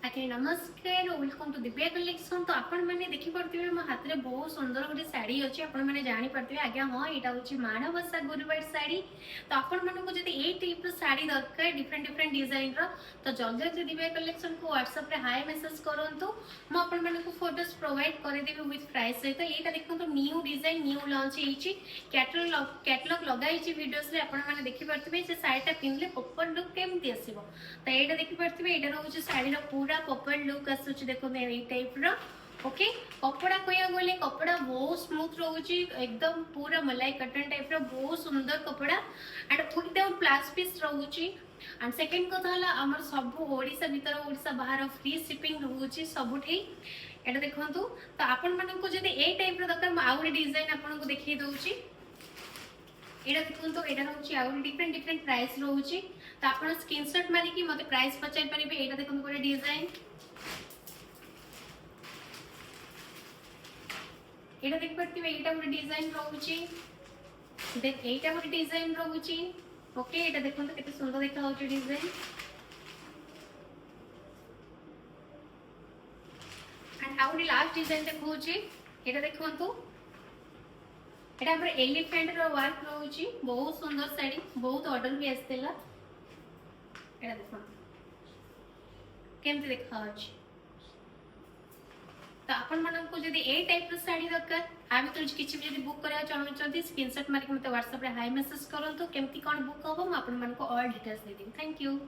आगे नमस्कार welcome to Divya collection. तो आपण मैंने देखी पारे मो हाथ में बहुत सुंदर गोटे शाढ़ी अच्छी आपण मैंने जानी पारे आज्ञा हाँ यहाँ हूँ माणबसा गुरुवार शाढ़ी। तो आपण मानक जब ये टाइप शाढ़ी दरकार डिफरेंट डिफरेंट डिजाइन तो जल्दी जल्दी दिव्या कलेक्शन को व्हाट्सएप हाई मेसेज करूँ मुझे फोटोज प्रोवाइड करदेवी विथ प्राइस सहित। यहाँ देखो न्यू डिजाइन न्यू लॉन्च होती कैटलॉग लगाई वीडियोस आपने देखिपे से शाढ़ीटा पिंधले प्रॉपर लुक केमती आसो। तो यहाँ देखिपे यहाँ रोज शाढ़ी पूरा प्रॉपर लुक आसूची देखो ये टाइप रो। ओके कपड़ा कह गले कपड़ा बहुत स्मूथ रोचे एकदम पूरा मलाई कटन टाइप रो बहुत सुंदर कपड़ा एंड एकदम प्लास पीस रोचे। एंड सेकेंड कथा है आमर सब ओडिशा भीतर ओडिशा बाहर फ्री शिपिंग रोचे सबुठी। एटा देखंतु तो आपण मानक जदि ए टाइप रो दरकार आउरी डिजाइन आपन को देखि दउची। एटा देखंतु एटा रोचे आउरी डिफरेंट डिफरेंट प्राइस रोचे। तो आपन स्क्रीनशॉट मारी कि मते प्राइस पचार परिबे। एटा देखंतु गोटे डिजाइन एटा देख परतिबे एटा गोटे डिजाइन रोचे देन एटा गोटे डिजाइन रोचे। ओके एटा देखंतु केते सुंदर देखा होचे डिजाइन एंड आउरी लास्ट डिजाइन देखौची। एटा देखंतु एटा हमर एलिफेंट रो वर्क रोची बहुत सुंदर साड़ी बहुत ऑर्डर भी आस्तेला। एटा देखो केमती देखा होची। तो आपण मानक जदि ए टाइप रो साड़ी दरकार आ भीतर किछि भी जदि बुक करया चाहउछथि स्क्रीनशॉट मारि के मते व्हाट्सएप रे हाई मेसेज करंतु केमती कोन बुक होबो म आपण मानको all details they Devi. Thank you.